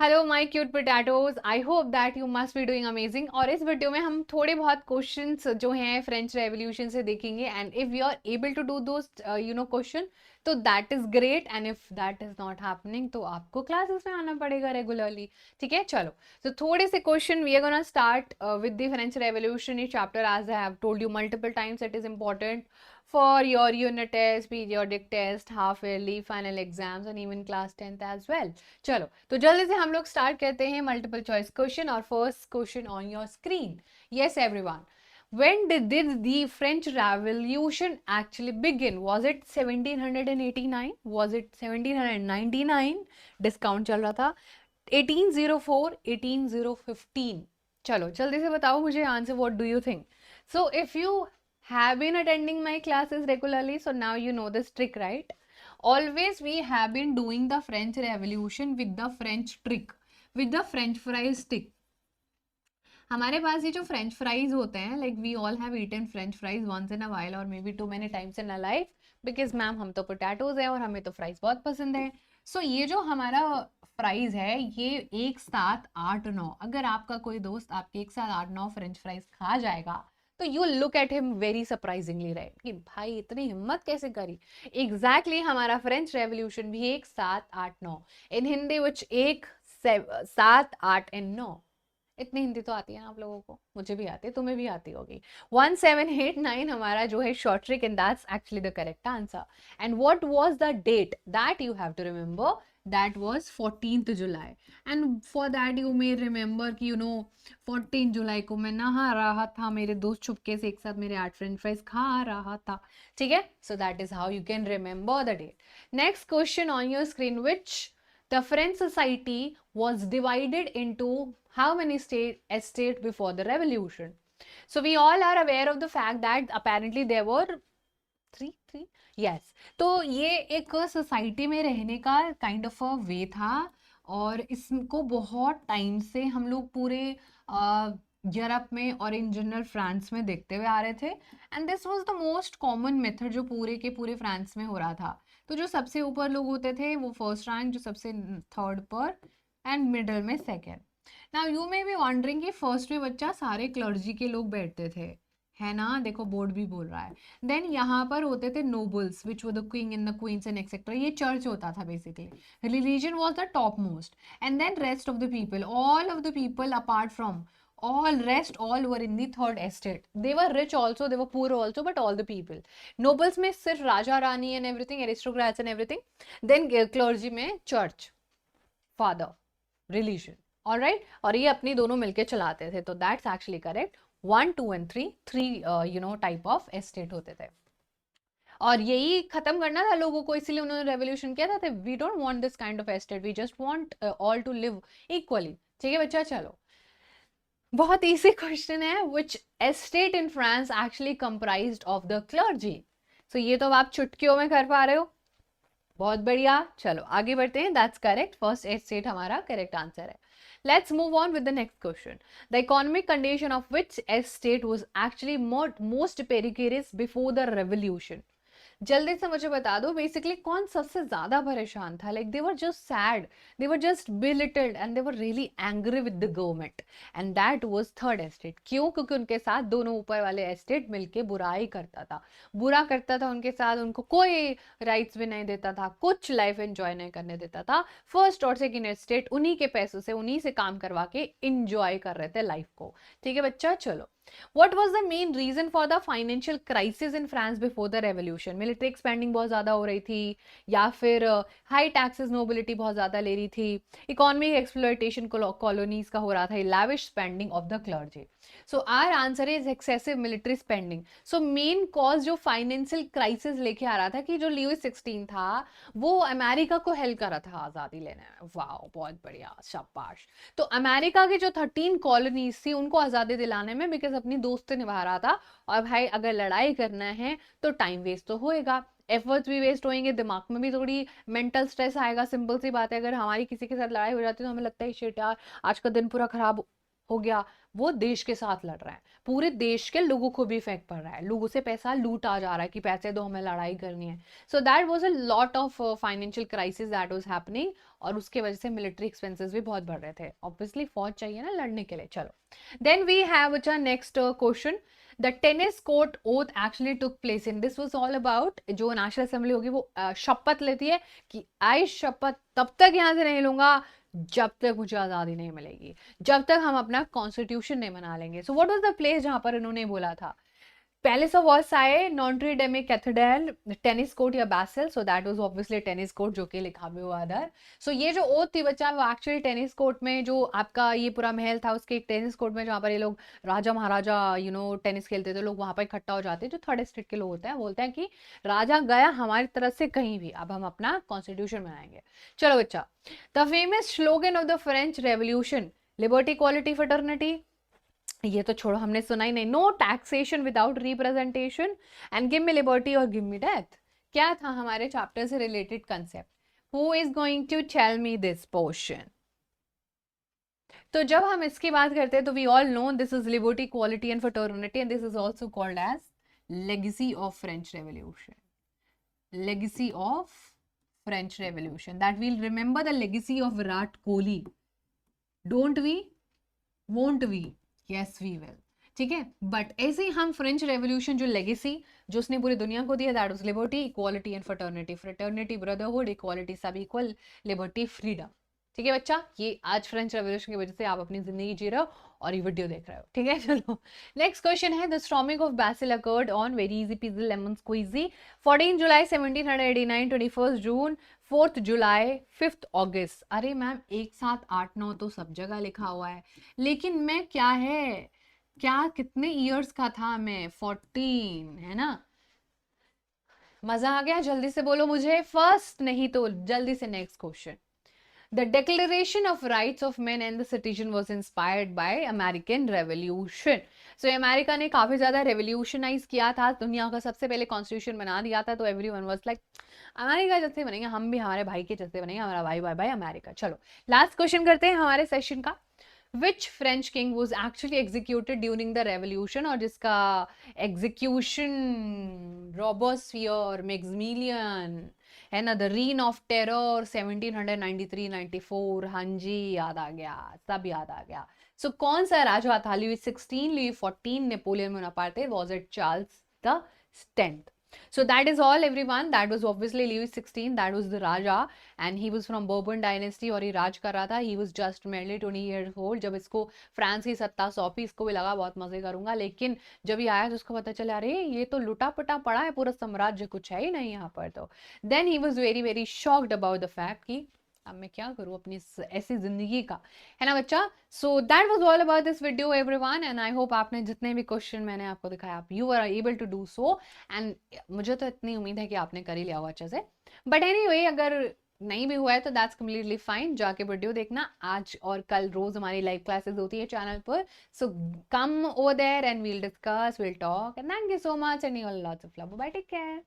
Hello my cute potatoes, I hope that you must be doing amazing. और इस video में हम थोड़े बहुत क्वेश्चंस जो हैं फ्रेंच रेवोल्यूशन से देखेंगे, and if you are able to do those question तो that is great, and if that is not happening तो आपको क्लासेस में आना पड़ेगा रेगुलरली। ठीक है, चलो। तो थोड़े से question we are gonna start with the French revolution chapter, as I have told you multiple times it is important for your unit test, periodic test, half yearly, final exams and even class 10th as well. चलो, तो जल्दी से हम लोग start करते हैं multiple choice question. और first question on your screen. Yes everyone, when did the French Revolution actually begin? Was it 1789? Was it 1799? Discount चल रहा था। 1804, 18015? चलो जल्दी से बताओ मुझे answer, what do you think? So if you have been attending my classes regularly, so now you know this trick, right? Always we have been doing the French Revolution with the French trick, with the French fries stick. हमारे पास ये जो French fries होते हैं, like we all have eaten French fries once in a while और maybe too many times in a life, because ma'am हम तो potatoes हैं और हमें तो फ्राइज बहुत पसंद है। सो ये जो हमारा फ्राइज है ये एक साथ 8-9, अगर आपका कोई दोस्त आपके एक साथ 8-9 फ्रेंच फ्राइज खा जाएगा तो you look at him very surprisingly, right, कि भाई इतनी हिम्मत कैसे करी। एग्जैक्टली हमारा फ्रेंच रेवोल्यूशन भी एक 7-8-9 इन हिंदी, विच एक 7-8 and 9। इतनी हिंदी तो आती है ना आप लोगों को, मुझे भी आती है, तुम्हें भी आती होगी। 1789 हमारा जो है short trick, and that's actually the correct answer. And what was the date that you have to remember? That was 14th July. And for that you may remember कि 14 जुलाई को मैं नहा रहा था, मेरे दोस्त चुपके से एक साथ मेरे 8 फ्रेंच फ्राइज खा रहा था। ठीक है, so that is how you can remember the date. Next question on your screen, which the French society was divided into how many estates before the revolution? So we all are aware of the fact that apparently there were three. Yes. तो ये एक society में रहने का kind of a वे था, और इसको बहुत टाइम से हम लोग पूरे यूरोप में और इन जनरल फ्रांस में देखते हुए आ रहे थे। And this was the most common method जो पूरे के पूरे फ्रांस में हो रहा था। तो जो सबसे ऊपर लोग होते थे वो फर्स्ट रैंक, जो सबसे थर्ड पर, एंड मिडल में second. Now you may be wondering कि फर्स्ट में बच्चा सारे क्लर्जी के लोग बैठते थे, है ना, देखो बोर्ड भी बोल रहा है। देन यहाँ पर होते थे nobles, which were the king and the queens and etcetera, ये चर्च होता था basically. Religion was the top most, and then rest of the people, all of the people apart from all rest, all were in the third estate. They were rich also, they were poor also, but all the people. Nobles में सिर्फ Raja Rani and everything, aristocrats and everything. Then clergy में church, father, religion. All right, और ये अपनी दोनों मिलके चलाते थे, तो that's actually correct. 1, 2 and 3, type of estate होते थे। और यही खत्म करना था लोगों को, इसीलिए उन्होंने रेवोल्यूशन किया था। We don't want this kind of estate, we just want all to live equally. ठीक है बच्चा, चलो। बहुत इजी क्वेश्चन है, which estate in France actually comprised of the clergy? So ये तो आप चुटकियों में कर पा रहे हो, बहुत बढ़िया। चलो आगे बढ़ते हैं, दैट्स करेक्ट, फर्स्ट एस्टेट हमारा करेक्ट आंसर है। Let's move on with the next question. The economic condition of which estate was actually most precarious before the revolution? जल्दी से मुझे बता दो, बेसिकली कौन सबसे ज्यादा परेशान था? Like they were just sad, they were just belittled and they were really angry with the government, and that was third estate. क्यों? क्योंकि उनके साथ दोनों ऊपर वाले एस्टेट मिलके बुराई करता था, बुरा करता था उनके साथ, उनको कोई राइट्स भी नहीं देता था, कुछ लाइफ एंजॉय नहीं करने देता था। फर्स्ट और सेकेंड एस्टेट उन्हीं के पैसों से, उन्हीं से काम करवा के इंजॉय कर रहे थे लाइफ को। ठीक है बच्चा, चलो। What was the main reason for the financial crisis in France before the revolution? Military expanding बहुत ज़्यादा हो रही थी, या फिर हाई टैक्सेस नोबिलिटी बहुत ज़्यादा ले रही थी, इकोनॉमिक एक्सप्लॉयटेशन कॉलोनीज का हो रहा था, lavish spending of the clergy? So our answer is excessive military spending. So main cause जो फाइनेंशियल क्राइसिस लेके आ रहा था, कि जो ल्यूइस 16 था वो अमेरिका को हेल्प कर रहा था आज़ादी लेने में। वाह, बहुत बढ़िया, शाबाश। तो अमेरिका की जो 13 कॉलोनीज थी उनको आज़ादी दिलाने में, बिकॉज अपनी दोस्ती निभा रहा था। और भाई अगर लड़ाई करना है तो टाइम वेस्ट तो होएगा, एफर्ट्स भी वेस्ट होंगे, दिमाग में भी थोड़ी मेंटल स्ट्रेस आएगा। सिंपल सी बात है, अगर हमारी किसी के साथ लड़ाई हो जाती है तो हमें लगता है शिट यार, आज का दिन पूरा खराब हो गया, वो देश के साथ लड़ रहा है, पूरे देश के लोगों को भी इफेक्ट पड़ रहा है, लोगों से पैसा लूटा जा रहा है कि पैसे दो हमें लड़ाई करनी है. So that was a lot of financial crisis that was happening, और उसके वजह से मिलिट्री एक्सपेंसेस भी बहुत बढ़ रहे थे. ऑब्वियसली फौज चाहिए ना लड़ने के लिए. चलो then we have a next question. The tennis court oath actually took place in, this was all about जो नेशनल असेंबली होगी वो शपथ लेती है कि आई शपथ तब तक यहाँ से नहीं लूंगा जब तक मुझे आज़ादी नहीं मिलेगी, जब तक हम अपना कॉन्स्टिट्यूशन नहीं बना लेंगे. So what was the place जहां पर इन्होंने बोला था? Palace of Versailles, Notre Dame cathedral, tennis court या Bastille. So that was obviously tennis court, जो कि लिखा भी हुआ अदर. सो ये जो ओथ थी बच्चा, वो एक्चुअली टेनिस कोर्ट में, जो आपका ये पूरा महल था उसके एक टेनिस कोर्ट में, जहाँ पर ये लोग राजा महाराजा टेनिस खेलते थे, लोग वहां पर इकट्ठा हो जाते हैं, जो थर्ड स्टेट के लोग होते हैं, बोलते हैं कि राजा गया हमारी तरफ से कहीं भी, अब हम अपना कॉन्स्टिट्यूशन बनाएंगे. चलो बच्चा, the famous slogan of the French revolution, liberty, equality, fraternity. ये तो छोड़ो, हमने सुना ही नहीं. No taxation without representation and give me liberty और गिव मी डेथ. क्या था हमारे चैप्टर से related concept? Who is going to tell me this portion? तो जब हम इसकी बात करते हैं तो we all know this is liberty, equality and fraternity, and this is also called as legacy of French revolution. Legacy of French revolution, that will remember the legacy of Virat Kohli. Don't we? Won't we? Yes we will. ठीक है, but ऐसे ही हम French revolution जो legacy जो उसने पूरी दुनिया को दिया, that was liberty, equality and fraternity. Fraternity brotherhood, equality सब इक्वल, लिबर्टी फ्रीडम. ठीक है बच्चा, ये आज फ्रेंच रेवोल्यूशन की वजह से आप अपनी जिंदगी जी रहे हो और ये वीडियो देख रहे हो. ठीक है, चलो नेक्स्ट क्वेश्चन है. The storming of Bastille occurred on very easy peasy lemon squeezy, 14 July 1789, 21 June, 4 July, 5 August. अरे मैम एक साथ 8 9 तो सब जगह लिखा हुआ है, लेकिन मैं क्या है, क्या कितने ईयर्स का था मैं? 14 है ना. मजा आ गया? जल्दी से बोलो मुझे फर्स्ट, नहीं तो जल्दी से next question. The Declaration of Rights of Men and the Citizen was inspired by American Revolution. So America ने काफी ज्यादा रेवोल्यूशनाइज किया था, दुनिया का सबसे पहले कॉन्स्टिट्यूशन बना दिया था. तो एवरीवन वाज लाइक अमेरिका जैसे बनेंगे, हम भी हमारे भाई के जैसे बनेंगे, हमारा भाई भाई भाई अमेरिका. चलो लास्ट क्वेश्चन करते हैं हमारे सेशन का. Which French king was actually executed during the revolution, और जिसका एग्जीक्यूशन रॉबर्सफियर, मैक्सिमिलियन है ना, द रीन ऑफ टेरर 1793-94. हाँ जी, याद आ गया, सब याद आ गया. सो कौन सा राजा था? Louis 16, Louis 14, Napoleon Bonaparte, was it Charles the 10th? So that is all everyone. That was obviously Louis 16. That was the Raja and he was from Bourbon dynasty और ये राज कर रहा था. He was just merely 20 years old. जब इसको France की सत्ता सौंपी, इसको भी लगा बहुत मजे करूंगा, लेकिन जब ये आया तो उसको पता चला अरे ये तो लुटा पुटा पड़ा है पूरा साम्राज्य, कुछ है ही नहीं यहाँ पर. तो then he was very very shocked about the fact कि अब मैं क्या करूँ अपनी ऐसी जिंदगी का, है ना बच्चा. So that was all about this video everyone, and I hope आपने जितने भी क्वेश्चन मैंने आपको दिखाया आप you are able to do so, and मुझे तो इतनी उम्मीद है कि आपने कर ही लिया होगा अच्छे से. बट एनीवे अगर नहीं भी हुआ है तो दैट्स कम्प्लीटली फाइन, जाके वीडियो देखना. आज और कल रोज हमारी लाइव क्लासेस होती है चैनल पर, so come over there and we'll discuss, we'll talk, and thank you so much and you all lots of love. Bye, take care.